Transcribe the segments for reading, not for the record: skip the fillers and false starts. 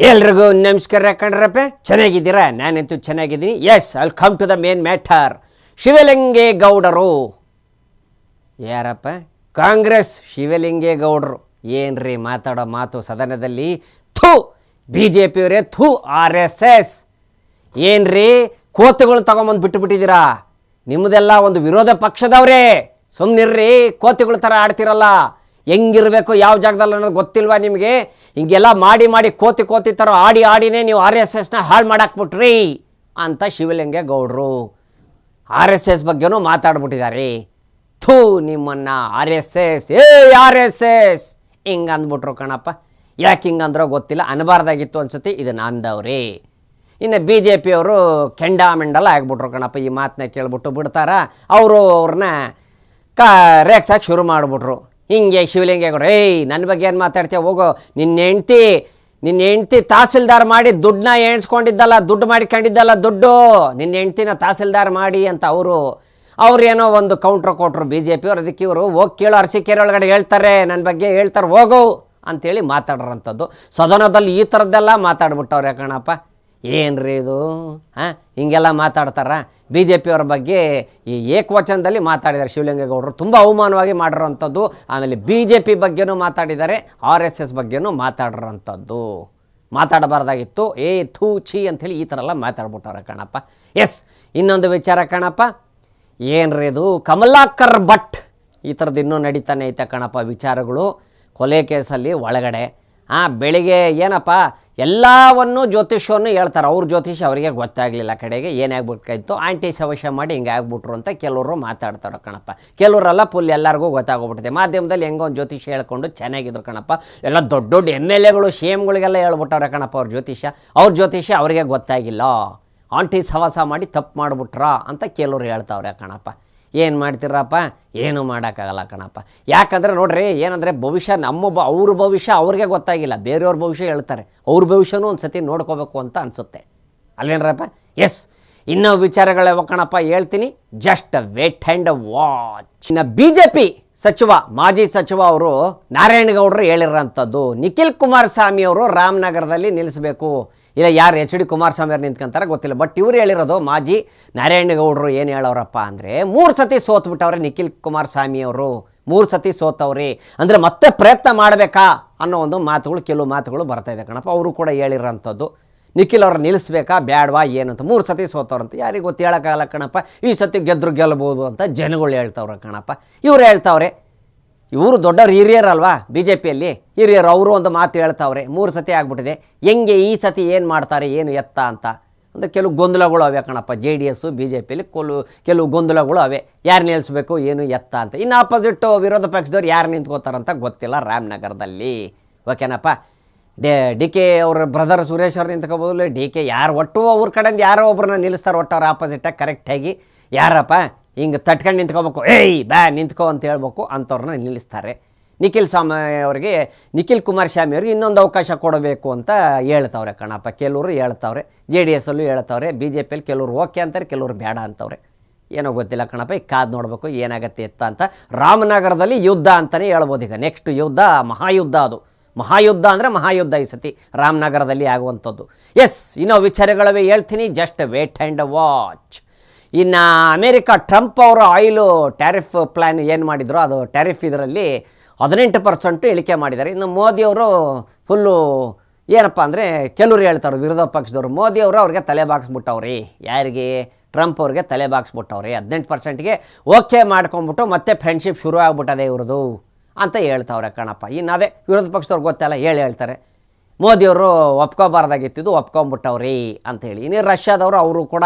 ಎಲ್ರಿಗೂ ನಮಸ್ಕಾರ ಕಣ್ರಪ್ಪ, ಚೆನ್ನಾಗಿದ್ದೀರಾ? ನಾನಂತೂ ಚೆನ್ನಾಗಿದ್ದೀನಿ. Yes, I'll come to the main matter. ಶಿವಲಿಂಗೇಗೌಡರು ಯಾರಪ್ಪ? ಕಾಂಗ್ರೆಸ್ ಶಿವಲಿಂಗೇಗೌಡರು. ಏನ್ರಿ ಮಾತಾಡೋ ಮಾತು ಸದನದಲ್ಲಿ? ಥೂ, ಬಿ ಜೆ ಪಿಯವರೇ, ಥೂ, RSS ಏನ್ರಿ ಕೋತಿಗಳು ತಗೊಂಬಂದು ಬಿಟ್ಟುಬಿಟ್ಟಿದ್ದೀರಾ? ನಿಮ್ಮದೆಲ್ಲ ಒಂದು ವಿರೋಧ ಪಕ್ಷದವರೇ, ಸುಮ್ಮನಿರ್ರಿ. ಕೋತಿಗಳ ಥರ ಆಡ್ತಿರಲ್ಲ. ಹೆಂಗಿರಬೇಕು, ಯಾವ ಜಾಗದಲ್ಲಿ ಅನ್ನೋದು ಗೊತ್ತಿಲ್ವಾ ನಿಮಗೆ? ಹಿಂಗೆಲ್ಲ ಮಾಡಿ ಕೋತಿ ಥರ ಆಡಿನೇ ನೀವು RSSನ ಹಾಳು ಮಾಡಾಕ್ಬಿಟ್ರಿ ಅಂತ ಶಿವಲಿಂಗೇಗೌಡರು RSS ಬಗ್ಗೆನೂ ಮಾತಾಡ್ಬಿಟ್ಟಿದ್ದಾರೆ. ಥೂ ನಿಮ್ಮನ್ನು RSS, RSS ಹಿಂಗೆ ಅಂದ್ಬಿಟ್ರು ಕಣಪ್ಪ. ಯಾಕೆ ಹಿಂಗೆ ಅಂದ್ರೋ ಗೊತ್ತಿಲ್ಲ, ಅನ್ನಬಾರ್ದಾಗಿತ್ತು ಅನ್ಸುತ್ತೆ. ಇದು ನಂದವ್ರಿ. ಇನ್ನು ಬಿ ಜೆ ಪಿಯವರು ಕೆಂಡಾಮೆಂಡಲ್ಲ ಆಗ್ಬಿಟ್ರು ಕಣಪ್ಪ. ಈ ಮಾತನ್ನ ಕೇಳ್ಬಿಟ್ಟು ಬಿಡ್ತಾರ ಅವ್ರನ್ನ ರೇಗ್ಸಕ್ಕೆ ಶುರು ಮಾಡಿಬಿಟ್ರು. ಹಿಂಗೆ ಶಿವಲಿಂಗೇಗೌಡರು, ನನ್ನ ಬಗ್ಗೆ ಏನು ಮಾತಾಡ್ತೀಯ? ಹೋಗೋ, ನಿನ್ನ ಹೆಂಡ್ತಿ ತಹಸೀಲ್ದಾರ್ ಮಾಡಿ ದುಡ್ಡನ್ನ ಎಣಿಸ್ಕೊಂಡಿದ್ದಲ್ಲ, ದುಡ್ಡು ಮಾಡಿಕೊಂಡಿದ್ದಲ್ಲ, ನಿನ್ನ ಹೆಂಡ್ತಿನ ತಹಸೀಲ್ದಾರ್ ಮಾಡಿ ಅಂತ ಅವ್ರೇನೋ ಒಂದು ಕೌಂಟ್ರ್ ಕೊಟ್ಟರು ಬಿ ಜೆ ಪಿಯವರು. ಅದಕ್ಕೆ ಇವರು ಹೋಗಿ ಕೇಳೋ, ಅರಸೀಕೆರೆ ಒಳಗಡೆ ಹೇಳ್ತಾರೆ, ನನ್ನ ಬಗ್ಗೆ ಹೇಳ್ತಾರೆ, ಹೋಗೋ ಅಂಥೇಳಿ ಮಾತಾಡ್ರಂಥದ್ದು. ಸದನದಲ್ಲಿ ಈ ಥರದ್ದೆಲ್ಲ ಮಾತಾಡ್ಬಿಟ್ಟವ್ರೆ ಕಣಪ್ಪ. ಏನ್ರಿ ಇದು? ಹಿಂಗೆಲ್ಲ ಮಾತಾಡ್ತಾರ? ಬಿ ಜೆ ಪಿಯವ್ರ ಬಗ್ಗೆ ಈ ಏಕವಚನದಲ್ಲಿ ಮಾತಾಡಿದ್ದಾರೆ ಶಿವಲಿಂಗೇಗೌಡರು. ತುಂಬ ಅವಮಾನವಾಗಿ ಮಾಡಿರೋಂಥದ್ದು. ಆಮೇಲೆ ಬಿ ಜೆ ಪಿ ಬಗ್ಗೆನೂ ಮಾತಾಡಿದ್ದಾರೆ, RSS ಬಗ್ಗೆನೂ ಮಾತಾಡಿರೋಂಥದ್ದು. ಮಾತಾಡಬಾರ್ದಾಗಿತ್ತು. ಥೂ ಛೀ ಅಂಥೇಳಿ ಈ ಥರ ಎಲ್ಲ ಮಾತಾಡ್ಬಿಟ್ಟವ್ರೆ ಕಣಪ್ಪ. ಎಸ್, ಇನ್ನೊಂದು ವಿಚಾರ ಕಣಪ್ಪ. ಏನ್ರಿ ಇದು? ಕಮಲಾಕರ್ ಭಟ್ ಈ ಥರದ್ದು ಇನ್ನೂ ನಡೀತಾನೆ ಐತೆ ಕಣಪ್ಪ ವಿಚಾರಗಳು. ಕೊಲೆ ಕೇಸಲ್ಲಿ ಒಳಗಡೆ ಬೆಳಿಗ್ಗೆ ಏನಪ್ಪ ಎಲ್ಲವನ್ನು ಜ್ಯೋತಿಷ್ಯವನ್ನು ಹೇಳ್ತಾರೆ. ಅವ್ರ ಜ್ಯೋತಿಷ್ಯ ಅವರಿಗೆ ಗೊತ್ತಾಗಲಿಲ್ಲ. ಕಡೆಗೆ ಏನಾಗ್ಬೇಕಾಯ್ತು, ಆಂಟಿ ಶವಶ ಮಾಡಿ ಹಿಂಗೆ ಆಗ್ಬಿಟ್ರು ಅಂತ ಕೆಲವರು ಮಾತಾಡ್ತಾರೆ ಕಣಪ್ಪ. ಕೆಲವರೆಲ್ಲ ಫುಲ್ ಎಲ್ಲರಿಗೂ ಗೊತ್ತಾಗೋಗ್ಬಿಟ್ಟಿದೆ. ಮಾಧ್ಯಮದಲ್ಲಿ ಹೆಂಗೋ ಒಂದು ಜ್ಯೋತಿಷ್ಯ ಹೇಳ್ಕೊಂಡು ಚೆನ್ನಾಗಿದ್ರು ಕಣಪ್ಪ. ಎಲ್ಲ ದೊಡ್ಡ MLAಗಳು CMಗಳಿಗೆಲ್ಲ ಹೇಳ್ಬಿಟ್ಟವ್ರೆ ಕಣಪ್ಪ ಅವ್ರ ಜ್ಯೋತಿಷ್ಯ ಅವರಿಗೆ ಗೊತ್ತಾಗಿಲ್ಲ. ಆಂಟಿ ಸವಾಸ ಮಾಡಿ ತಪ್ಪು ಮಾಡಿಬಿಟ್ರ ಅಂತ ಕೆಲವರು ಹೇಳ್ತಾವ್ರೆ ಕಣಪ್ಪ. ಏನು ಮಾಡ್ತೀರಪ್ಪ? ಏನೂ ಮಾಡೋಕ್ಕಾಗಲ್ಲ ಕಣಪ್ಪ. ಯಾಕಂದರೆ ನೋಡ್ರಿ, ಏನಂದರೆ ಭವಿಷ್ಯ ಅವ್ರ ಭವಿಷ್ಯ ಅವ್ರಿಗೆ ಗೊತ್ತಾಗಿಲ್ಲ, ಬೇರೆಯವ್ರ ಭವಿಷ್ಯ ಹೇಳ್ತಾರೆ. ಅವ್ರ ಭವಿಷ್ಯನೂ ಒಂದು ಸತಿ ನೋಡ್ಕೋಬೇಕು ಅಂತ ಅನಿಸುತ್ತೆ ಅಲ್ಲೇನ್ರಪ್ಪ? ಎಸ್, ಇನ್ನೂ ವಿಚಾರಗಳೇ ಕಣಪ್ಪ ಹೇಳ್ತೀನಿ. Just wait and watch. ಇನ್ನು ಬಿ ಜೆ ಪಿ ಸಚಿವ, ಮಾಜಿ ಸಚಿವ ಅವರು ನಾರಾಯಣಗೌಡರು ಹೇಳಿರೋಂಥದ್ದು, ನಿಖಿಲ್ ಕುಮಾರಸ್ವಾಮಿ ಅವರು ರಾಮನಗರದಲ್ಲಿ ನಿಲ್ಲಿಸಬೇಕು. ಇಲ್ಲ, ಯಾರು HD ಕುಮಾರಸ್ವಾಮಿ ಅವ್ರು ನಿಂತ್ಕೊಂತಾರೆ ಗೊತ್ತಿಲ್ಲ. ಬಟ್ ಇವ್ರು ಹೇಳಿರೋದು ಮಾಜಿ ನಾರಾಯಣಗೌಡರು ಏನು ಹೇಳೋರಪ್ಪ ಅಂದರೆ, 3 ಸತಿ ಸೋತ್ಬಿಟ್ಟವ್ರೆ ನಿಖಿಲ್ ಕುಮಾರಸ್ವಾಮಿ ಅವರು. 3 ಸತಿ ಸೋತವ್ರಿ ಅಂದರೆ ಮತ್ತೆ ಪ್ರಯತ್ನ ಮಾಡಬೇಕಾ ಅನ್ನೋ ಒಂದು ಕೆಲವು ಮಾತುಗಳು ಬರ್ತಾಯಿದೆ ಕಣಪ್ಪ. ಅವರು ಕೂಡ ಹೇಳಿರೋಂಥದ್ದು, ನಿಖಿಲ್ ಅವ್ರು ನಿಲ್ಲಿಸ್ಬೇಕಾ ಬೇಡವಾ ಏನು ಅಂತ. 3 ಸತಿ ಸೋತವ್ರಂತ ಯಾರಿಗೆ ಗೊತ್ತು, ಹೇಳೋಕ್ಕಾಗಲ್ಲ ಕಣಪ್ಪ. ಈ ಸತಿ ಗೆಲ್ಬೋದು ಅಂತ ಜನಗಳು ಹೇಳ್ತಾವ್ರೆ ಕಣಪ್ಪ. ಇವ್ರು ಹೇಳ್ತಾವ್ರೆ, ಇವರು ದೊಡ್ಡವ್ರು, ಹಿರಿಯರಲ್ವಾ ಬಿ ಜೆ ಪಿಯಲ್ಲಿ ಹಿರಿಯರು. ಅವರು ಒಂದು ಮಾತು ಹೇಳ್ತಾವ್ರೆ, 3 ಸತಿ ಆಗ್ಬಿಟ್ಟಿದೆ, ಹೆಂಗೆ ಈ ಸತಿ ಏನು ಮಾಡ್ತಾರೆ, ಏನು ಎತ್ತ ಅಂತ. ಅಂದರೆ ಕೆಲವು ಗೊಂದಲಗಳು ಅವೆ ಕಣಪ್ಪ. JDS BJPಯಲ್ಲಿ ಕೆಲವು ಗೊಂದಲಗಳು ಅವೆ, ಯಾರು ನಿಲ್ಲಿಸ್ಬೇಕು ಏನು ಎತ್ತ ಅಂತ. ಇನ್ನು ಆಪೋಸಿಟ್ ವಿರೋಧ ಪಕ್ಷದವ್ರು ಯಾರು ನಿಂತ್ಕೋತಾರಂತ ಗೊತ್ತಿಲ್ಲ ರಾಮನಗರದಲ್ಲಿ. ಓಕೆನಪ್ಪ? ಡಿ ಕೆ ಅವ್ರ ಬ್ರದರ್ ಸುರೇಶ್ ಅವ್ರು ನಿಂತ್ಕೋಬೋದು. DK ಯಾರು ಒಟ್ಟು ಅವ್ರ ಕಡೆಯಿಂದ ಯಾರೋ ಒಬ್ಬರನ್ನ ನಿಲ್ಲಿಸ್ತಾರೆ, ಒಟ್ಟು ಅವ್ರ ಆಪೋಸಿಟಾಗಿ ಕರೆಕ್ಟಾಗಿ. ಯಾರಪ್ಪ ಹಿಂಗೆ ತಟ್ಕೊಂಡು ನಿಂತ್ಕೋಬೇಕು, ನಿಂತ್ಕೋ ಅಂತ ಹೇಳ್ಬೇಕು, ಅಂಥವ್ರನ್ನ ನಿಲ್ಲಿಸ್ತಾರೆ. ನಿಖಿಲ್ ಕುಮಾರಸ್ವಾಮಿ ಅವ್ರಿಗೆ ಇನ್ನೊಂದು ಅವಕಾಶ ಕೊಡಬೇಕು ಅಂತ ಹೇಳ್ತಾವ್ರೆ ಕಣಪ್ಪ. ಕೆಲವರು ಹೇಳ್ತಾವ್ರೆ, JDSಲ್ಲೂ ಹೇಳ್ತಾವ್ರೆ, BJPಯಲ್ಲಿ ಕೆಲವರು ಓಕೆ ಅಂತಾರೆ, ಕೆಲವರು ಬೇಡ ಅಂತವ್ರೆ. ಏನೋ ಗೊತ್ತಿಲ್ಲ ಕಣಪ್ಪ, ಈಗ ಕಾದು ನೋಡಬೇಕು ಏನಾಗತ್ತೆ ಎತ್ತ ಅಂತ. ರಾಮನಗರದಲ್ಲಿ ಯುದ್ಧ ಅಂತಲೇ ಹೇಳ್ಬೋದು. ಈಗ ನೆಕ್ಸ್ಟ್ ಯುದ್ಧ ಮಹಾಯುದ್ಧ. ಅದು ಮಹಾಯುದ್ಧ ಅಂದರೆ ಮಹಾಯುದ್ಧ ಈ ಸತಿ ರಾಮನಗರದಲ್ಲಿ ಆಗುವಂಥದ್ದು. ಎಸ್, ಇನ್ನೂ ವಿಚಾರಗಳವೇ ಹೇಳ್ತೀನಿ. Just wait and watch. ಇನ್ನು ಅಮೇರಿಕಾ ಟ್ರಂಪ್ ಅವರು ಆಯಿಲು ಟ್ಯಾರಿಫ್ ಪ್ಲ್ಯಾನ್ ಏನು ಮಾಡಿದ್ರು, ಅದು ಟ್ಯಾರಿಫ್ ಇದರಲ್ಲಿ 18% ಇಳಿಕೆ ಮಾಡಿದ್ದಾರೆ. ಇನ್ನು ಮೋದಿಯವರು ಫುಲ್ಲು ಏನಪ್ಪ ಅಂದರೆ, ಕೆಲವರು ಹೇಳ್ತಾರೆ ವಿರೋಧ ಪಕ್ಷದವರು, ಮೋದಿಯವರು ಅವ್ರಿಗೆ ತಲೆ ಬಾಗಿಸ್ಬಿಟ್ಟವ್ರಿ. ಯಾರಿಗೆ? ಟ್ರಂಪ್ ಅವ್ರಿಗೆ ತಲೆ ಬಾಗಿಸ್ಬಿಟ್ಟವ್ರಿ. 18%ಗೆ ಓಕೆ ಮಾಡ್ಕೊಂಬಿಟ್ಟು ಮತ್ತೆ ಫ್ರೆಂಡ್ಶಿಪ್ ಶುರು ಆಗ್ಬಿಟ್ಟದೆ ಇವ್ರದ್ದು ಅಂತ ಹೇಳ್ತಾವ್ರೆ ಕಣಪ್ಪ. ಇನ್ನು ಅದೇ ವಿರೋಧ ಪಕ್ಷದವ್ರು ಗೊತ್ತಲ್ಲ, ಹೇಳ್ತಾರೆ ಮೋದಿಯವರು ಒಪ್ಕೋಬಾರ್ದಾಗಿತ್ತಿದ್ದು ಒಪ್ಕೊಂಬಿಟ್ಟವ್ರಿ ಅಂತೇಳಿ. ಇನ್ನು ರಷ್ಯಾದವರು ಅವರು ಕೂಡ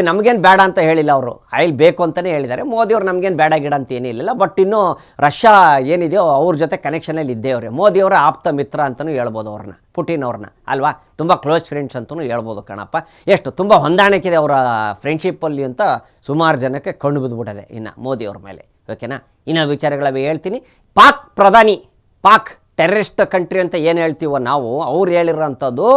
ನಮಗೇನು ಬೇಡ ಅಂತ ಹೇಳಿಲ್ಲ, ಅವರು ಆಯಿಲ್ ಬೇಕು ಅಂತಲೇ ಹೇಳಿದ್ದಾರೆ. ಮೋದಿಯವ್ರು ನಮಗೇನು ಬೇಡ ಗಿಡ ಅಂತ ಏನಿಲ್ಲ. ಬಟ್ ಇನ್ನೂ ರಷ್ಯಾ ಏನಿದೆಯೋ ಅವ್ರ ಜೊತೆ ಕನೆಕ್ಷನಲ್ಲಿ ಇದ್ದೇವ್ರೆ. ಮೋದಿಯವರ ಆಪ್ತ ಮಿತ್ರ ಅಂತಲೂ ಹೇಳ್ಬೋದು ಅವ್ರನ್ನ, ಪುಟಿನ್ ಅವ್ರನ್ನ ಅಲ್ವಾ, ತುಂಬ ಕ್ಲೋಸ್ ಫ್ರೆಂಡ್ಸ್ ಅಂತಲೂ ಹೇಳ್ಬೋದು ಕಣಪ್ಪ. ಎಷ್ಟು ತುಂಬ ಹೊಂದಾಣಿಕೆ ಅವರ ಫ್ರೆಂಡ್ಶಿಪ್ಪಲ್ಲಿ ಅಂತ ಸುಮಾರು ಜನಕ್ಕೆ ಕಂಡು ಬಿದ್ದುಬಿಟ್ಟಿದೆ ಇನ್ನು ಮೋದಿಯವ್ರ ಮೇಲೆ. ಓಕೆನಾ? ಇನ್ನೂ ವಿಚಾರಗಳವೆ ಹೇಳ್ತೀನಿ. ಪಾಕ್ ಪ್ರಧಾನಿ, ಪಾಕ್ ಟೆರರಿಸ್ಟ್ ಕಂಟ್ರಿ ಅಂತ ಏನು ಹೇಳ್ತೀವೋ ನಾವು, ಅವ್ರು ಹೇಳಿರೋಂಥದ್ದು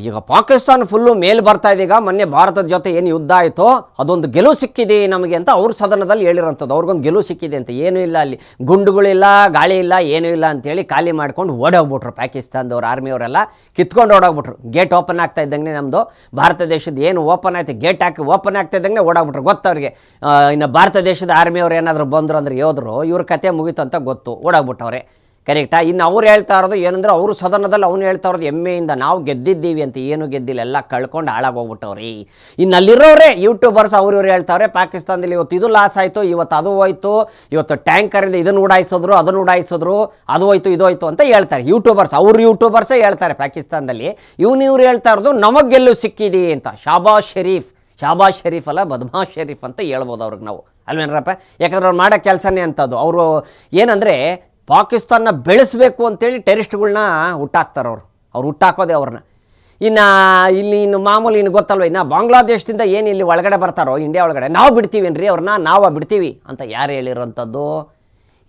ಈಗ ಪಾಕಿಸ್ತಾನ ಫುಲ್ಲು ಮೇಲೆ ಬರ್ತಾ ಇದೆ. ಈಗ ಮೊನ್ನೆ ಭಾರತದ ಜೊತೆ ಏನು ಯುದ್ಧ ಆಯಿತೋ ಅದೊಂದು ಗೆಲುವು ಸಿಕ್ಕಿದೆ ನಮಗೆ ಅಂತ ಅವ್ರ ಸದನದಲ್ಲಿ ಹೇಳಿರೋಂಥದ್ದು. ಅವ್ರಿಗೊಂದು ಗೆಲುವು ಸಿಕ್ಕಿದೆ ಅಂತ. ಏನೂ ಇಲ್ಲ, ಅಲ್ಲಿ ಗುಂಡುಗಳಿಲ್ಲ, ಗಾಳಿ ಇಲ್ಲ, ಏನೂ ಇಲ್ಲ ಅಂತೇಳಿ ಖಾಲಿ ಮಾಡ್ಕೊಂಡು ಓಡೋಗ್ಬಿಟ್ರು. ಪಾಕಿಸ್ತಾನದವ್ರು ಆರ್ಮಿಯವರೆಲ್ಲ ಕಿತ್ಕೊಂಡು ಓಡೋಗ್ಬಿಟ್ರು. ಗೇಟ್ ಓಪನ್ ಆಗ್ತಾ ಇದ್ದಂಗೆ ನಮ್ಮದು ಭಾರತ ದೇಶದ ಏನು ಓಪನ್ ಆಯ್ತು, ಗೇಟ್ ಹಾಕಿ ಓಪನ್ ಆಗ್ತಾ ಇದ್ದಂಗೆ ಓಡೋಗ್ಬಿಟ್ರು. ಗೊತ್ತವ್ರಿಗೆ ಇನ್ನು ಭಾರತ ದೇಶದ ಆರ್ಮಿಯವ್ರು ಏನಾದರೂ ಬಂದರು ಅಂದ್ರೆ ಯೋಧರು ಇವ್ರ ಕತೆ ಮುಗೀತು ಅಂತ ಗೊತ್ತು, ಓಡೋಗ್ಬಿಟ್ಟವ್ರೆ. ಕರೆಕ್ಟಾ? ಇನ್ನು ಅವ್ರು ಹೇಳ್ತಾ ಇರೋದು ಏನಂದ್ರೆ ಅವರು ಸದನದಲ್ಲಿ ಅವ್ನು ಹೇಳ್ತಾ ಇರೋದು ಹೆಮ್ಮೆಯಿಂದ ನಾವು ಗೆದ್ದಿದ್ದೀವಿ ಅಂತ. ಏನು ಗೆದ್ದಿಲ್ಲ, ಎಲ್ಲ ಕಳ್ಕೊಂಡು ಹಾಳಾಗೋಗ್ಬಿಟ್ಟವ್ರಿ. ಇನ್ನು ಅಲ್ಲಿರೋರೇ ಯೂಟ್ಯೂಬರ್ಸ್ ಅವ್ರು ಹೇಳ್ತಾವ್ರೆ ಪಾಕಿಸ್ತಾನದಲ್ಲಿ ಇವತ್ತು ಇದು ಲಾಸ್ ಆಯಿತು, ಇವತ್ತು ಅದು ಹೋಯ್ತು, ಇವತ್ತು ಟ್ಯಾಂಕರಿಂದ ಇದನ್ನು ಉಡಾಯಿಸಿದ್ರು, ಅದನ್ನು ಉಡಾಯಿಸಿದ್ರು, ಅದು ಹೋಯ್ತು ಇದು ಹೋಯ್ತು ಅಂತ ಹೇಳ್ತಾರೆ ಯೂಟ್ಯೂಬರ್ಸ್. ಯೂಟ್ಯೂಬರ್ಸೇ ಹೇಳ್ತಾರೆ ಪಾಕಿಸ್ತಾನದಲ್ಲಿ. ಇವ್ರು ಹೇಳ್ತಾ ಇರೋದು ನಮಗೆ ಗೆಲ್ಲು ಸಿಕ್ಕಿದೆ ಅಂತ. ಶಾಬಾಜ್ ಶರೀಫ್ ಅಲ್ಲ, ಬದ್ಮಾಶ್ ಶರೀಫ್ ಅಂತ ಹೇಳ್ಬೋದು ಅವ್ರಿಗೆ ನಾವು, ಅಲ್ವೇನ್ರಪ್ಪ? ಯಾಕಂದ್ರೆ ಅವ್ರು ಮಾಡೋ ಕೆಲಸನೇ ಅಂಥದ್ದು. ಅವರು ಏನಂದರೆ ಪಾಕಿಸ್ತಾನ ಬೆಳೆಸಬೇಕು ಅಂತೇಳಿ ಟೆರಿಸ್ಟ್ಗಳ್ನ ಹುಟ್ಟಾಕ್ತಾರೆ ಅವ್ರು ಹುಟ್ಟಾಕೋದೆ ಅವ್ರನ್ನ. ಇನ್ನು ಮಾಮೂಲಿ ಇನ್ನು ಗೊತ್ತಲ್ವ, ಇನ್ನು ಬಾಂಗ್ಲಾದೇಶದಿಂದ ಏನು ಇಲ್ಲಿ ಒಳಗಡೆ ಬರ್ತಾರೋ ಇಂಡಿಯಾ ಒಳಗಡೆ, ನಾವು ಬಿಡ್ತೀವೇನ್ರಿ ಅವ್ರನ್ನ, ನಾವು ಬಿಡ್ತೀವಿ ಅಂತ ಯಾರು ಹೇಳಿರೋಂಥದ್ದು?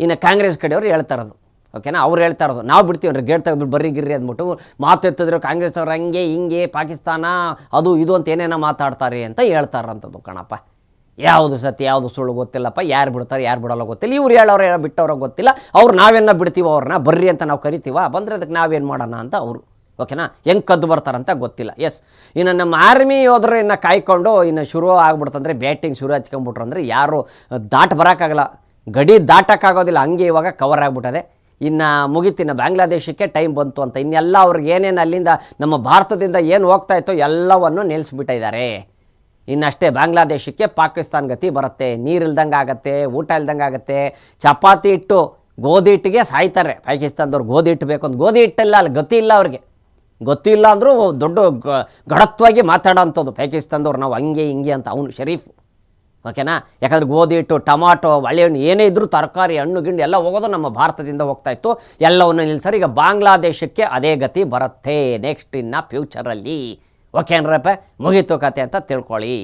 ಇನ್ನು ಕಾಂಗ್ರೆಸ್ ಕಡೆಯವ್ರು ಹೇಳ್ತಾ ಇರೋದು. ಓಕೆನಾ? ಅವ್ರು ಹೇಳ್ತಾ ಇರೋದು ನಾವು ಬಿಡ್ತೀವನ್ರಿ, ಗೇಟ್ ತೆಗೆದು ಬರ್ರಿ ಗಿರ್ರಿ ಅಂದ್ಬಿಟ್ಟು ಮಾತು ಎತ್ತಿದ್ರು ಕಾಂಗ್ರೆಸ್ ಅವ್ರು ಹಂಗೆ ಹಿಂಗೆ ಪಾಕಿಸ್ತಾನ ಅದು ಇದು ಅಂತ ಏನೇನೋ ಮಾತಾಡ್ತಾರೆ ಅಂತ ಹೇಳ್ತಾರಂಥದ್ದು ಕಣಪ್ಪ. ಯಾವುದು ಸತ್ಯ ಯಾವುದು ಸುಳ್ಳು ಗೊತ್ತಿಲ್ಲಪ್ಪ. ಯಾರು ಬಿಡ್ತಾರೆ ಯಾರು ಬಿಡೋಲ್ಲ ಗೊತ್ತಿಲ್ಲ. ಇವ್ರು ಹೇಳೋರು ಬಿಟ್ಟವ್ರಿಗೆ ಗೊತ್ತಿಲ್ಲ. ಅವ್ರು ನಾವೇನ ಬಿಡ್ತೀವೋ ಅವ್ರನ್ನ ಬರ್ರಿ ಅಂತ ನಾವು ಕರಿತೀವ, ಬಂದರೆ ಅದಕ್ಕೆ ನಾವೇನು ಮಾಡೋಣ ಅಂತ ಅವರು. ಓಕೆನಾ? ಹೆಂಗೆ ಕದ್ದು ಬರ್ತಾರಂತ ಗೊತ್ತಿಲ್ಲ. ಎಸ್, ಇನ್ನು ನಮ್ಮ ಆರ್ಮಿ ಹೋದ್ರೆ ಇನ್ನು ಕಾಯ್ಕೊಂಡು ಇನ್ನು ಶುರು ಆಗ್ಬಿಡ್ತಂದ್ರೆ ಬ್ಯಾಟಿಂಗ್ ಶುರು ಹಚ್ಕೊಂಡ್ಬಿಟ್ರು ಅಂದರೆ ಯಾರು ಬರೋಕ್ಕಾಗಲ್ಲ, ಗಡಿ ದಾಟಕ್ಕಾಗೋದಿಲ್ಲ. ಹಂಗೆ ಇವಾಗ ಕವರ್ ಆಗಿಬಿಟ್ಟದೆ. ಇನ್ನು ಮುಗಿತಿನ್ನು ಬಾಂಗ್ಲಾದೇಶಕ್ಕೆ ಟೈಮ್ ಬಂತು ಅಂತ. ಇನ್ನೆಲ್ಲ ಅವ್ರಿಗೆ ಏನೇನು ಅಲ್ಲಿಂದ ನಮ್ಮ ಭಾರತದಿಂದ ಏನು ಹೋಗ್ತಾ ಇತ್ತೋ ಎಲ್ಲವನ್ನು ನಿಲ್ಲಿಸ್ಬಿಟ್ಟಿದ್ದಾರೆ. ಇನ್ನಷ್ಟೇ ಬಾಂಗ್ಲಾದೇಶಕ್ಕೆ ಪಾಕಿಸ್ತಾನ ಗತಿ ಬರುತ್ತೆ. ನೀರಿಲ್ದಂಗೆ ಆಗುತ್ತೆ, ಊಟ ಇಲ್ದಂಗೆ ಆಗುತ್ತೆ. ಚಪಾತಿ ಹಿಟ್ಟು ಗೋಧಿ ಹಿಟ್ಟಿಗೆ ಸಾಯ್ತಾರೆ ಪಾಕಿಸ್ತಾನದವ್ರು. ಗೋಧಿ ಹಿಟ್ಟು ಬೇಕು ಅಂತ. ಗೋಧಿ ಹಿಟ್ಟಲ್ಲ, ಅಲ್ಲಿ ಗತಿ ಇಲ್ಲ ಅವ್ರಿಗೆ. ಗೊತ್ತಿಲ್ಲ ಅಂದರೂ ದೊಡ್ಡ ಗಡತ್ವಾಗಿ ಮಾತಾಡೋಂಥದ್ದು ಪಾಕಿಸ್ತಾನದವ್ರು. ನಾವು ಹಂಗೆ ಹಿಂಗೆ ಅಂತ ಅವನು ಶರೀಫ್. ಓಕೆನಾ? ಯಾಕಂದರೆ ಗೋಧಿ ಹಿಟ್ಟು, ಟೊಮಾಟೊ, ಬಾಳೆಹಣ್ಣು ಏನೇ ಇದ್ದರೂ ತರಕಾರಿ, ಹಣ್ಣು ಗಿಣ್ಣು ಎಲ್ಲ ಹೋಗೋದು ನಮ್ಮ ಭಾರತದಿಂದ ಹೋಗ್ತಾಯಿತ್ತು. ಎಲ್ಲವನ್ನು ನಿಲ್ಲಿಸ್ತಾರೆ. ಈಗ ಬಾಂಗ್ಲಾದೇಶಕ್ಕೆ ಅದೇ ಗತಿ ಬರುತ್ತೆ ನೆಕ್ಸ್ಟ್ ಇನ್ನು ಫ್ಯೂಚರಲ್ಲಿ. ಓಕೆನ್ರಪ್ಪ? ಮುಗೀತು ಕತೆ ಅಂತ ತಿಳ್ಕೊಳ್ಳಿ.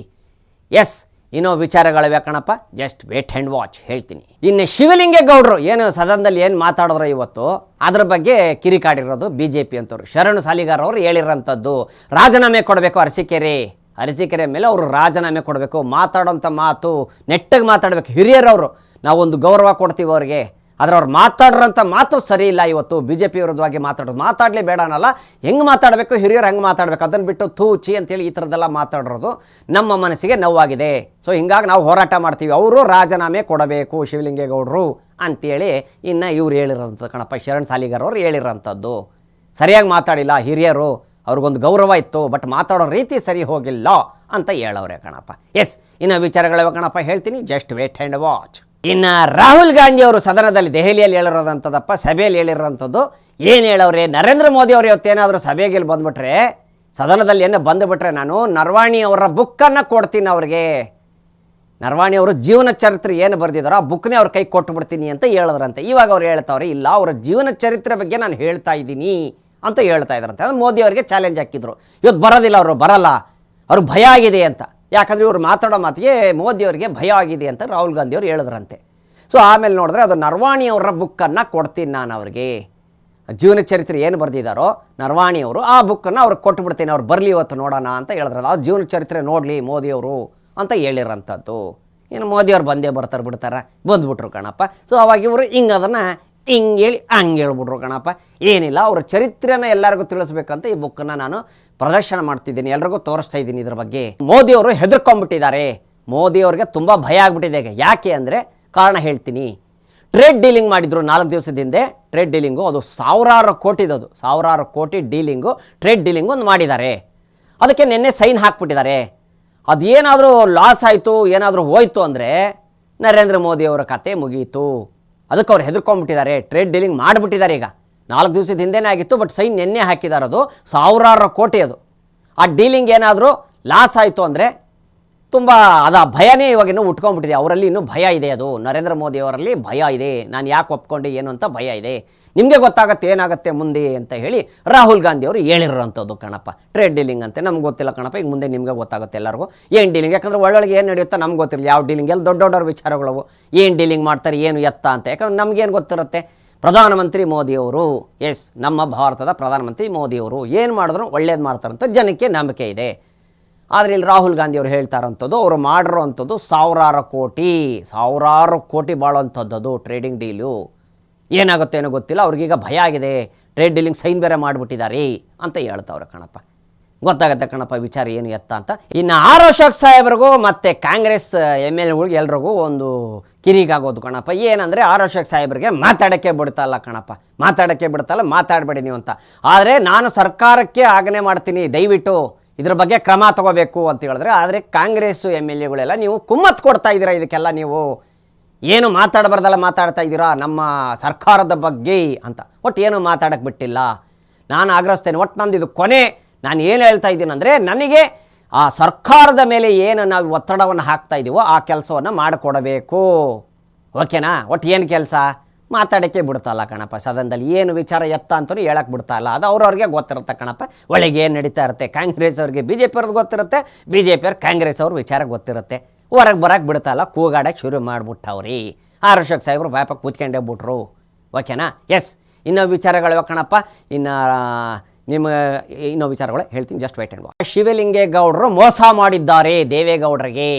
ಎಸ್, ಇನ್ನೂ ವಿಚಾರಗಳಿವೆ ಕಣಪ್ಪ, ಜಸ್ಟ್ ವೇಟ್ ಆ್ಯಂಡ್ ವಾಚ್ ಹೇಳ್ತೀನಿ. ಇನ್ನು ಶಿವಲಿಂಗೇಗೌಡರು ಏನು ಸದನದಲ್ಲಿ ಏನು ಮಾತಾಡಿದ್ರು ಇವತ್ತು, ಅದ್ರ ಬಗ್ಗೆ ಕಿರಿಕಾಡಿರೋದು BJP ಅಂತವ್ರು. ಶರಣು ಸಾಲಿಗಾರ್ ಅವರು ಹೇಳಿರೋಂಥದ್ದು ರಾಜೀನಾಮೆ ಕೊಡಬೇಕು ಅರಸೀಕೆರೆ ಮೇಲೆ ಅವರು ರಾಜೀನಾಮೆ ಕೊಡಬೇಕು. ಮಾತಾಡೋಂಥ ಮಾತು ನೆಟ್ಟಗೆ ಮಾತಾಡಬೇಕು. ಹಿರಿಯರವರು, ನಾವೊಂದು ಗೌರವ ಕೊಡ್ತೀವಿ ಅವ್ರಿಗೆ, ಆದರೆ ಅವ್ರು ಮಾತಾಡ್ರೋಂಥ ಮಾತು ಸರಿ ಇಲ್ಲ. ಇವತ್ತು BJP ವಿರುದ್ಧವಾಗಿ ಮಾತಾಡಲಿ ಬೇಡ ಅನ್ನಲ್ಲ, ಹೆಂಗೆ ಮಾತಾಡಬೇಕು ಹಿರಿಯರು ಹಂಗೆ ಮಾತಾಡಬೇಕು. ಅದನ್ನು ಬಿಟ್ಟು ಥೂಚಿ ಅಂತೇಳಿ ಈ ಥರದ್ದೆಲ್ಲ ಮಾತಾಡಿರೋದು ನಮ್ಮ ಮನಸ್ಸಿಗೆ ನೋವಾಗಿದೆ. ಸೊ ಹಿಂಗಾಗಿ ನಾವು ಹೋರಾಟ ಮಾಡ್ತೀವಿ. ಅವರು ರಾಜೀನಾಮೆ ಕೊಡಬೇಕು ಶಿವಲಿಂಗೇಗೌಡರು ಅಂತೇಳಿ ಇನ್ನು ಇವ್ರು ಹೇಳಿರೋಂಥದ್ದು ಕಣಪ್ಪ. ಶರಣ್ ಸಾಲಿಗಾರ್ ಅವರು ಹೇಳಿರೋಂಥದ್ದು. ಸರಿಯಾಗಿ ಮಾತಾಡಿಲ್ಲ ಹಿರಿಯರು, ಅವ್ರಿಗೊಂದು ಗೌರವ ಇತ್ತು, ಬಟ್ ಮಾತಾಡೋ ರೀತಿ ಸರಿ ಹೋಗಿಲ್ಲ ಅಂತ ಹೇಳೋರೆ ಕಣಪ್ಪ. ಎಸ್, ಇನ್ನು ವಿಚಾರಗಳಿವೆ ಕಣಪ್ಪ, ಹೇಳ್ತೀನಿ. Just wait and watch. ಇನ್ನು ರಾಹುಲ್ ಗಾಂಧಿ ಅವರು ಸದನದಲ್ಲಿ ದೆಹಲಿಯಲ್ಲಿ ಹೇಳಿರೋದಂಥದ್ದಪ್ಪ, ಸಭೆಯಲ್ಲಿ ಹೇಳಿರೋಂಥದ್ದು ಏನು ಹೇಳವ್ರೆ? ನರೇಂದ್ರ ಮೋದಿ ಅವರು ಇವತ್ತೇನಾದರೂ ಸಭೆಗೆ ಬಂದುಬಿಟ್ರೆ, ಸದನದಲ್ಲಿ ಏನು ಬಂದುಬಿಟ್ರೆ, ನಾನು ನರವಾಣಿ ಅವರ ಬುಕ್ಕನ್ನು ಕೊಡ್ತೀನಿ ಅವ್ರಿಗೆ. ನರವಾಣಿ ಅವರು ಜೀವನ ಚರಿತ್ರೆ ಏನು ಬರೆದಿದ್ದಾರೋ ಆ ಬುಕ್ನೇ ಅವ್ರ ಕೈ ಕೊಟ್ಟುಬಿಡ್ತೀನಿ ಅಂತ ಹೇಳಿದ್ರಂತೆ. ಇವಾಗ ಅವ್ರು ಹೇಳ್ತಾವ್ರೆ, ಇಲ್ಲ ಅವರ ಜೀವನ ಚರಿತ್ರೆ ಬಗ್ಗೆ ನಾನು ಹೇಳ್ತಾ ಇದ್ದೀನಿ ಅಂತ ಹೇಳ್ತಾ ಇದ್ರಂತೆ. ಅದು ಮೋದಿ ಅವರಿಗೆ ಚಾಲೆಂಜ್ ಹಾಕಿದ್ರು. ಇವತ್ತು ಬರೋದಿಲ್ಲ, ಅವರು ಬರಲ್ಲ, ಅವ್ರಿಗೆ ಭಯ ಆಗಿದೆ ಅಂತ. ಯಾಕಂದರೆ ಇವ್ರು ಮಾತಾಡೋ ಮಾತಿಗೆ ಮೋದಿಯವರಿಗೆ ಭಯ ಆಗಿದೆ ಅಂತ ರಾಹುಲ್ ಗಾಂಧಿ ಅವರು ಹೇಳಿದ್ರಂತೆ. ಸೊ ಆಮೇಲೆ ನೋಡಿದ್ರೆ ಅದು ನರವಾಣಿ ಅವರ ಬುಕ್ಕನ್ನು ಕೊಡ್ತೀನಿ ನಾನು ಅವ್ರಿಗೆ. ಜೀವನ ಚರಿತ್ರೆ ಏನು ಬರೆದಿದ್ದಾರೋ ನರವಾಣಿ ಅವರು, ಆ ಬುಕ್ಕನ್ನು ಅವ್ರಿಗೆ ಕೊಟ್ಟುಬಿಡ್ತೀನಿ, ಅವ್ರು ಬರಲಿ ಇವತ್ತು ನೋಡೋಣ ಅಂತ ಹೇಳಿದ್ರಲ್ಲ. ಅವ್ರು ಜೀವನ ಚರಿತ್ರೆ ನೋಡಲಿ ಮೋದಿಯವರು ಅಂತ ಹೇಳಿರೋಂಥದ್ದು. ಇನ್ನು ಮೋದಿಯವ್ರು ಬಂದೇ ಬಂದ್ಬಿಟ್ರು ಕಣಪ್ಪ. ಸೊ ಅವಾಗ ಇವರು ಹಿಂಗೆ ಅದನ್ನು ಹಿಂಗೆ ಹೇಳಿ ಹಂಗೆ ಹೇಳ್ಬಿಟ್ರು ಕಣಪ್ಪ. ಏನಿಲ್ಲ, ಅವ್ರ ಚರಿತ್ರೆನ ಎಲ್ಲರಿಗೂ ತಿಳಿಸ್ಬೇಕಂತ ಈ ಬುಕ್ಕನ್ನು ನಾನು ಪ್ರದರ್ಶನ ಮಾಡ್ತಿದ್ದೀನಿ, ಎಲ್ರಿಗೂ ತೋರಿಸ್ತಾ ಇದ್ದೀನಿ. ಇದ್ರ ಬಗ್ಗೆ ಮೋದಿಯವರು ಹೆದರ್ಕೊಂಡ್ಬಿಟ್ಟಿದ್ದಾರೆ. ಮೋದಿಯವ್ರಿಗೆ ತುಂಬ ಭಯ ಆಗಿಬಿಟ್ಟಿದೆ. ಯಾಕೆ ಅಂದರೆ ಕಾರಣ ಹೇಳ್ತೀನಿ. ಟ್ರೇಡ್ ಡೀಲಿಂಗ್ ಮಾಡಿದ್ರು 4 ದಿವಸದಿಂದ. ಟ್ರೇಡ್ ಡೀಲಿಂಗು ಅದು ಸಾವಿರಾರು ಕೋಟಿ ಡೀಲಿಂಗು, ಟ್ರೇಡ್ ಡೀಲಿಂಗು ಒಂದು ಮಾಡಿದ್ದಾರೆ. ಅದಕ್ಕೆ ನಿನ್ನೆ ಸೈನ್ ಹಾಕ್ಬಿಟ್ಟಿದ್ದಾರೆ. ಅದೇನಾದರೂ ಲಾಸ್ ಆಯಿತು, ಏನಾದರೂ ಹೋಯ್ತು ಅಂದರೆ ನರೇಂದ್ರ ಮೋದಿಯವರ ಕತೆ ಮುಗೀತು. ಅದಕ್ಕೆ ಅವ್ರು ಹೆದರ್ಕೊಂಡ್ಬಿಟ್ಟಿದ್ದಾರೆ. ಟ್ರೇಡ್ ಡೀಲಿಂಗ್ ಮಾಡಿಬಿಟ್ಟಿದ್ದಾರೆ. ಈಗ 4 ದಿವಸದ ಹಿಂದೆನೇ ಆಗಿತ್ತು, ಬಟ್ ಸೈನ್ ನಿನ್ನೆ ಹಾಕಿದ್ದಾರೆ. ಅದು ಸಾವಿರಾರು ಕೋಟಿ. ಅದು ಆ ಡೀಲಿಂಗ್ ಏನಾದರೂ ಲಾಸ್ ಆಯಿತು ಅಂದರೆ ತುಂಬ ಅದು ಆ ಭಯನೇ ಇವಾಗ ಇನ್ನೂ ಉಟ್ಕೊಂಡ್ಬಿಟ್ಟಿದೆ. ಅವರಲ್ಲಿ ಇನ್ನೂ ಭಯ ಇದೆ. ಅದು ನರೇಂದ್ರ ಮೋದಿ ಅವರಲ್ಲಿ ಭಯ ಇದೆ. ನಾನು ಯಾಕೆ ಒಪ್ಕೊಂಡೆ ಏನು ಅಂತ ಭಯ ಇದೆ. ನಿಮಗೆ ಗೊತ್ತಾಗುತ್ತೆ ಏನಾಗುತ್ತೆ ಮುಂದೆ ಅಂತ ಹೇಳಿ ರಾಹುಲ್ ಗಾಂಧಿ ಅವರು ಹೇಳಿರೋಂಥದ್ದು ಕಣಪ್ಪ. ಟ್ರೇಡ್ ಡೀಲಿಂಗ್ ಅಂತೆ ನಮ್ಗೆ ಗೊತ್ತಿಲ್ಲ ಕಣಪ್ಪ, ಈಗ ಮುಂದೆ ನಿಮಗೆ ಗೊತ್ತಾಗುತ್ತೆ ಎಲ್ಲರಿಗೂ ಏನು ಡೀಲಿಂಗ್. ಯಾಕಂದರೆ ಒಳ್ಳೊಳಗೆ ಏನು ನಡೆಯುತ್ತಾ ನಮ್ಗೆ ಗೊತ್ತಿರಲಿ. ಯಾವ ಡೀಲಿಂಗ್ ಎಲ್ಲ ದೊಡ್ಡ ದೊಡ್ಡವ್ರ ವಿಚಾರಗಳವು, ಏನು ಡೀಲಿಂಗ್ ಮಾಡ್ತಾರೆ ಏನು ಎತ್ತ ಅಂತ. ಯಾಕಂದ್ರೆ ನಮಗೇನು ಗೊತ್ತಿರುತ್ತೆ. ಪ್ರಧಾನಮಂತ್ರಿ ಮೋದಿಯವರು, ಎಸ್ ನಮ್ಮ ಭಾರತದ ಪ್ರಧಾನಮಂತ್ರಿ ಮೋದಿಯವರು ಏನು ಮಾಡಿದ್ರು ಒಳ್ಳೇದು ಮಾಡ್ತಾರಂತ ಜನಕ್ಕೆ ನಂಬಿಕೆ ಇದೆ. ಆದರೆ ಇಲ್ಲಿ ರಾಹುಲ್ ಗಾಂಧಿ ಅವರು ಹೇಳ್ತಾ ಇರೋಂಥದ್ದು, ಅವರು ಮಾಡಿರೋ ಅಂಥದ್ದು ಸಾವಿರಾರು ಕೋಟಿ ಬಾಳೋಂಥದ್ದು ಟ್ರೇಡಿಂಗ್ ಡೀಲು. ಏನಾಗುತ್ತೆ ಏನೋ ಗೊತ್ತಿಲ್ಲ, ಅವ್ರಿಗೀಗ ಭಯ ಆಗಿದೆ. ಟ್ರೇಡ್ ಡೀಲಿಂಗ್ ಸೈನ್ ಬೇರೆ ಮಾಡಿಬಿಟ್ಟಿದ್ದಾರೆ ಅಂತ ಹೇಳ್ತಾವ್ರೆ ಕಣಪ್ಪ. ಗೊತ್ತಾಗುತ್ತೆ ಕಣಪ್ಪ ವಿಚಾರ ಏನು ಎತ್ತ ಅಂತ. ಇನ್ನು ಆರ್ ಅಶೋಕ್ ಸಾಹೇಬ್ರಿಗೂ ಮತ್ತು ಕಾಂಗ್ರೆಸ್ MLAಗಳಿಗೆ ಎಲ್ರಿಗೂ ಒಂದು ಕಿರಿಗಾಗೋದು ಕಣಪ್ಪ. ಏನಂದರೆ ಆರ್ ಅಶೋಕ್ ಸಾಹೇಬ್ರಿಗೆ ಮಾತಾಡೋಕ್ಕೆ ಬಿಡ್ತಾಯಿಲ್ಲ ಕಣಪ್ಪ, ಮಾತಾಡಬೇಡಿ ನೀವು ಅಂತ. ಆದರೆ ನಾನು ಸರ್ಕಾರಕ್ಕೆ ಆಜ್ಞೆ ಮಾಡ್ತೀನಿ, ದಯವಿಟ್ಟು ಇದ್ರ ಬಗ್ಗೆ ಕ್ರಮ ತಗೋಬೇಕು ಅಂತ ಹೇಳಿದ್ರೆ. ಆದರೆ ಕಾಂಗ್ರೆಸ್ MLAಗಳೆಲ್ಲ ನೀವು ಕುಮ್ಮತ್ತು ಕೊಡ್ತಾ ಇದ್ದೀರಾ ಇದಕ್ಕೆಲ್ಲ. ನೀವು ಏನು ಮಾತಾಡಬಾರ್ದಲ್ಲ ಮಾತಾಡ್ತಾ ಇದ್ದೀರಾ ನಮ್ಮ ಸರ್ಕಾರದ ಬಗ್ಗೆ ಅಂತ. ಒಟ್ಟು ಏನು ಮಾತಾಡೋಕ್ಕೆ ಬಿಟ್ಟಿಲ್ಲ. ನಾನು ಆಗ್ರಹಿಸ್ತೇನೆ, ಒಟ್ಟು ನಂದು ಇದು ಕೊನೆ. ನಾನು ಏನು ಹೇಳ್ತಾ ಇದ್ದೀನಿ ಅಂದರೆ, ನನಗೆ ಆ ಸರ್ಕಾರದ ಮೇಲೆ ಏನು ನಾವು ಒತ್ತಡವನ್ನು ಹಾಕ್ತಾ ಇದ್ದೀವೋ ಆ ಕೆಲಸವನ್ನು ಮಾಡಿಕೊಡಬೇಕು. ಓಕೆನಾ? ಒಟ್ಟು ಏನು ಕೆಲಸ ಮಾತಾಡೋಕ್ಕೆ ಬಿಡ್ತಾಯಿಲ್ಲ ಕಣಪ್ಪ. ಸದನದಲ್ಲಿ ಏನು ವಿಚಾರ ಎತ್ತ ಅಂತಲೂ ಹೇಳಕ್ಕೆ ಬಿಡ್ತಾಯಿಲ್ಲ. ಅದು ಅವ್ರವ್ರಿಗೆ ಗೊತ್ತಿರುತ್ತೆ ಕಣಪ್ಪ. ಒಳಗೆ ಏನು ನಡೀತಾ ಇರುತ್ತೆ. ಕಾಂಗ್ರೆಸ್ ಅವ್ರಿಗೆ BJP ಅವ್ರಿಗೆ ಗೊತ್ತಿರುತ್ತೆ, BJP ಅವ್ರು ಕಾಂಗ್ರೆಸ್ ಅವ್ರ ವಿಚಾರ ಗೊತ್ತಿರುತ್ತೆ. ಹೊರಗೆ ಬರೋಕ್ಕೆ ಬಿಡ್ತಾಯಿಲ್ಲ, ಕೂಗಾಡೋಕ್ಕೆ ಶುರು ಮಾಡಿಬಿಟ್ಟವ್ರಿ. ಆರ್ ಅಶೋಕ್ ಸಾಹೇಬರು ಬಾಯಪ್ಪ ಕೂತ್ಕೊಂಡೇ ಬಿಟ್ರು. ಓಕೆನಾ? ಎಸ್, ಇನ್ನೂ ವಿಚಾರಗಳಿವೆ ಕಣಪ್ಪ. ಇನ್ನು ಇನ್ನೂ ವಿಚಾರಗಳು ಹೇಳ್ತೀನಿ, ಜಸ್ಟ್ ವೇಟ್ ಆ್ಯಂಡ್ ವಾಚ್. ಶಿವಲಿಂಗೇಗೌಡರು ಮೋಸ ಮಾಡಿದ್ದಾರೆ ದೇವೇಗೌಡರಿಗೆ,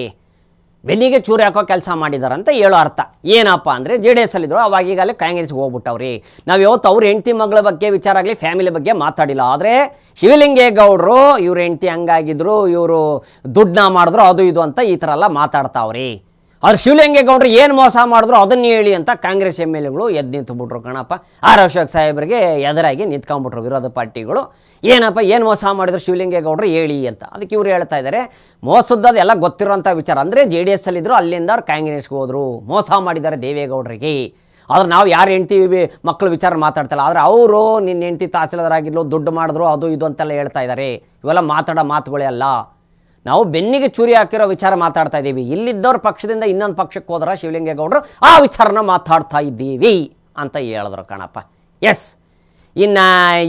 ಬೆನ್ನಿಗೆ ಚೂರು ಹಾಕೋ ಕೆಲಸ ಮಾಡಿದ್ದಾರೆ ಅಂತ ಹೇಳೋ ಅರ್ಥ. ಏನಪ್ಪ ಅಂದರೆ JDS ಅಲ್ಲಿದ್ದರು, ಅವಾಗ ಈಗಲೇ ಕಾಂಗ್ರೆಸ್ಗೆ ಹೋಗ್ಬಿಟ್ಟವ್ರಿ. ನಾವು ಯಾವತ್ತು ಅವ್ರ ಹೆಂಡತಿ ಮಗಳ ಬಗ್ಗೆ ವಿಚಾರ ಆಗಲಿ ಫ್ಯಾಮಿಲಿ ಬಗ್ಗೆ ಮಾತಾಡಿಲ್ಲ. ಆದರೆ ಶಿವಲಿಂಗೇಗೌಡರು ಇವ್ರ ಹೆಂಡತಿ ಹಂಗಾಗಿದ್ರು, ಇವರು ದುಡ್ಡನ್ನ ಮಾಡಿದ್ರು, ಅದು ಇದು ಅಂತ ಈ ಥರ ಎಲ್ಲ ಮಾತಾಡ್ತಾವ್ರಿ. ಅವ್ರು ಶಿವಲಿಂಗೇಗೌಡರು ಏನು ಮೋಸ ಮಾಡಿದ್ರು ಅದನ್ನು ಹೇಳಿ ಅಂತ ಕಾಂಗ್ರೆಸ್ MLAಗಳು ಎದ್ದು ನಿಂತುಬಿಟ್ರು ಕಣಪ್ಪ. ಆರ್ ಅಶೋಕ್ ಸಾಹೇಬ್ರಿಗೆ ಎದುರಾಗಿ ನಿಂತ್ಕೊಂಡ್ಬಿಟ್ರು ವಿರೋಧ ಪಾರ್ಟಿಗಳು. ಏನಪ್ಪ ಏನು ಮೋಸ ಮಾಡಿದ್ರು ಶಿವಲಿಂಗೇಗೌಡರು ಹೇಳಿ ಅಂತ. ಅದಕ್ಕೆ ಇವ್ರು ಹೇಳ್ತಾ ಇದ್ದಾರೆ, ಮೋಸದ್ದು ಎಲ್ಲ ಗೊತ್ತಿರೋಂಥ ವಿಚಾರ. ಅಂದರೆ JDS ಅಲ್ಲಿದ್ದರು, ಅಲ್ಲಿಂದ ಅವ್ರು ಕಾಂಗ್ರೆಸ್ಗೆ ಹೋದರು. ಮೋಸ ಮಾಡಿದ್ದಾರೆ ದೇವೇಗೌಡರಿಗೆ. ಆದ್ರೆ ನಾವು ಯಾರು ಹೆಂಡ್ತಿ ಮಕ್ಕಳು ವಿಚಾರ ಮಾತಾಡ್ತಲ್ಲ. ಆದರೆ ಅವರು ನಿನ್ನ ಹೆಂಡ್ತಿ ತಹಸೀಲ್ದಾರ್ ಆಗಿರ್ಲು, ದುಡ್ಡು ಮಾಡಿದ್ರು, ಅದು ಇದು ಅಂತೆಲ್ಲ ಹೇಳ್ತಾ ಇದ್ದಾರೆ. ಇವೆಲ್ಲ ಮಾತಾಡೋ ಮಾತುಗಳೇ ಅಲ್ಲ. ನಾವು ಬೆನ್ನಿಗೆ ಚೂರಿ ಹಾಕಿರೋ ವಿಚಾರ ಮಾತಾಡ್ತಾ ಇದ್ದೀವಿ. ಇಲ್ಲಿದ್ದವ್ರ ಪಕ್ಷದಿಂದ ಇನ್ನೊಂದು ಪಕ್ಷಕ್ಕೆ ಹೋದ್ರೆ ಶಿವಲಿಂಗೇಗೌಡರು ಆ ವಿಚಾರನ ಮಾತಾಡ್ತಾ ಇದ್ದೀವಿ ಅಂತ ಹೇಳಿದ್ರು ಕಣಪ್ಪ. ಎಸ್, ಇನ್ನು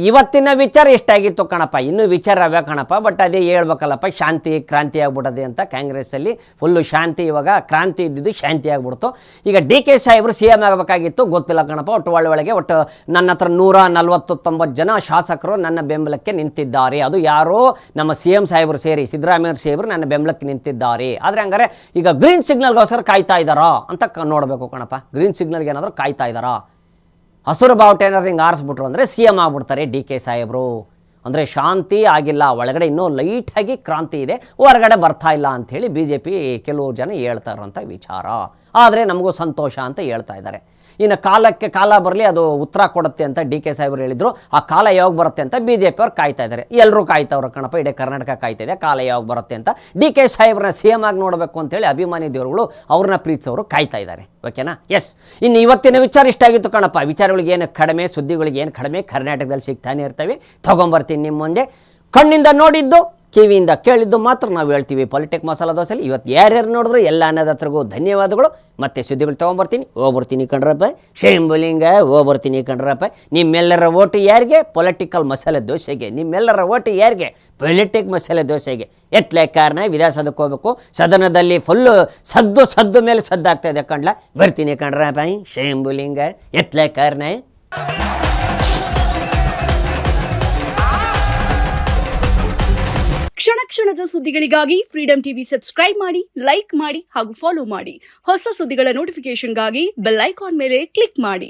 ಇವತ್ತಿನ ವಿಚಾರ ಎಷ್ಟಾಗಿತ್ತು ಕಣಪ್ಪ. ಇನ್ನೂ ವಿಚಾರ ಅವೇ ಕಣಪ್ಪ. ಬಟ್ ಅದೇ ಹೇಳ್ಬೇಕಲ್ಲಪ್ಪ, ಶಾಂತಿ ಕ್ರಾಂತಿ ಆಗ್ಬಿಡೋದೆ ಅಂತ. ಕಾಂಗ್ರೆಸ್ಸಲ್ಲಿ ಫುಲ್ಲು ಶಾಂತಿ, ಇವಾಗ ಕ್ರಾಂತಿ ಇದ್ದಿದ್ದು ಶಾಂತಿ ಆಗ್ಬಿಡ್ತು. ಈಗ DK ಸಾಹೇಬರು CM ಆಗಬೇಕಾಗಿತ್ತು, ಗೊತ್ತಿಲ್ಲ ಕಣಪ್ಪ. ಒಟ್ಟು ಒಳಗೆ ಒಟ್ಟು ನನ್ನ ಹತ್ರ 149 ಜನ ಶಾಸಕರು ನನ್ನ ಬೆಂಬಲಕ್ಕೆ ನಿಂತಿದ್ದಾರೆ. ಅದು ಯಾರೋ ನಮ್ಮ CM ಸಾಹೇಬರು ಸೇರಿ ಸಿದ್ದರಾಮಯ್ಯ ಸಾಹೇಬರು ನನ್ನ ಬೆಂಬಲಕ್ಕೆ ನಿಂತಿದ್ದಾರೆ. ಆದರೆ ಹಂಗಾರೆ ಈಗ ಗ್ರೀನ್ ಸಿಗ್ನಲ್ಗೋಸ್ಕರ ಕಾಯ್ತಾ ಇದ್ದಾರಾ ಅಂತ ನೋಡಬೇಕು ಕಣಪ್ಪ. ಗ್ರೀನ್ ಸಿಗ್ನಲ್ಗೆ ಏನಾದರೂ ಕಾಯ್ತಾ ಇದ್ದಾರಾ? ಹಸಿರು ಬಾವುಟ ಏನಾದ್ರು ಹಿಂಗೆ ಆರಿಸ್ಬಿಟ್ರು ಅಂದರೆ CM ಆಗ್ಬಿಡ್ತಾರೆ DK ಸಾಹೇಬರು. ಅಂದರೆ ಶಾಂತಿ ಆಗಿಲ್ಲ, ಒಳಗಡೆ ಇನ್ನೂ ಲೈಟಾಗಿ ಕ್ರಾಂತಿ ಇದೆ, ಹೊರಗಡೆ ಬರ್ತಾ ಇಲ್ಲ ಅಂಥೇಳಿ BJP ಕೆಲವು ಜನ ಹೇಳ್ತಾ ಇರೋಂಥ ವಿಚಾರ. ಆದರೆ ನಮಗೂ ಸಂತೋಷ ಅಂತ ಹೇಳ್ತಾ ಇದ್ದಾರೆ. ಇನ್ನು ಕಾಲಕ್ಕೆ ಕಾಲ ಬರಲಿ, ಅದು ಉತ್ತರ ಕೊಡುತ್ತೆ ಅಂತ DK ಸಾಹೇಬರು ಹೇಳಿದರು. ಆ ಕಾಲ ಯಾವಾಗ ಬರುತ್ತೆ ಅಂತ BJP ಅವ್ರು ಕಾಯ್ತಾ ಇದ್ದಾರೆ. ಎಲ್ಲರೂ ಕಾಯ್ತವ್ರು ಕಣಪ್ಪ, ಇಡೀ ಕರ್ನಾಟಕ ಕಾಯ್ತಾ ಇದೆ ಕಾಲ ಯಾವಾಗ ಬರುತ್ತೆ ಅಂತ. DK ಸಾಹೇಬ್ರನ್ನ CM ಆಗಿ ನೋಡಬೇಕು ಅಂತೇಳಿ ಅಭಿಮಾನಿ ದೇವರುಗಳು ಅವ್ರನ್ನ ಪ್ರೀತಿಸೋರು ಕಾಯ್ತಾ ಇದ್ದಾರೆ. ಓಕೆನಾ? ಎಸ್, ಇನ್ನು ಇವತ್ತಿನ ವಿಚಾರ ಇಷ್ಟ ಆಗಿತ್ತು ಕಣಪ್ಪ. ವಿಚಾರಗಳಿಗೆ ಏನು ಕಡಿಮೆ, ಸುದ್ದಿಗಳಿಗೆ ಏನು ಕಡಿಮೆ, ಕರ್ನಾಟಕದಲ್ಲಿ ಸಿಗ್ತಾನೆ ಇರ್ತವೆ. ತೊಗೊಂಬರ್ತೀನಿ ನಿಮ್ಮ ಮುಂದೆ. ಕಣ್ಣಿಂದ ನೋಡಿದ್ದು, ಕಿವಿಯಿಂದ ಕೇಳಿದ್ದು ಮಾತ್ರ ನಾವು ಹೇಳ್ತೀವಿ ಪೊಲಿಟಿಕ್ ಮಸಾಲ ದೋಸೆಲಿ. ಇವತ್ತು ಯಾರ್ಯಾರು ನೋಡಿದ್ರು ಎಲ್ಲ ಅನ್ನೋದತ್ರಗೂ ಧನ್ಯವಾದಗಳು. ಮತ್ತೆ ಸುದ್ದಿಗಳು ಹೋಗ್ಬರ್ತೀನಿ ಕಣ್ರಪ್ಪ. ಶೇಂಬುಲಿಂಗ ಹೋಗ್ಬರ್ತೀನಿ ಕಣ್ರಪ್ಪ. ನಿಮ್ಮೆಲ್ಲರ ಓಟು ಯಾರಿಗೆ? ಪೊಲಿಟಿಕಲ್ ಮಸಾಲೆ ದೋಸೆಗೆ. ನಿಮ್ಮೆಲ್ಲರ ಓಟು ಯಾರಿಗೆ? ಪೊಲಿಟಿಕ್ ಮಸಾಲೆ ದೋಸೆಗೆ. ಎಟ್ಲೆ ಕಾರಣ ವಿಧಾನಸೌಧಕ್ಕೆ ಹೋಗ್ಬೇಕು. ಸದನದಲ್ಲಿ ಫುಲ್ಲು ಸದ್ದು ಮೇಲೆ ಸದ್ದಾಗ್ತಾ ಇದೆ ಕಣ್ಲ. ಬರ್ತೀನಿ ಕಣ್ರಪ್ಪ. ಶೇಂಬುಲಿಂಗ ಎಟ್ಲೆ ಕಾರಣ. ಕ್ಷಣ ಕ್ಷಣದ ಸುದ್ದಿಗಳಿಗಾಗಿ ಫ್ರೀಡಂ ಟಿವಿ ಸಬ್ಸ್ಕ್ರೈಬ್ ಮಾಡಿ, ಲೈಕ್ ಮಾಡಿ ಹಾಗೂ ಫಾಲೋ ಮಾಡಿ. ಹೊಸ ಸುದ್ದಿಗಳ ನೋಟಿಫಿಕೇಶನ್ಗಾಗಿ ಬೆಲ್ ಐಕಾನ್ ಮೇಲೆ ಕ್ಲಿಕ್ ಮಾಡಿ.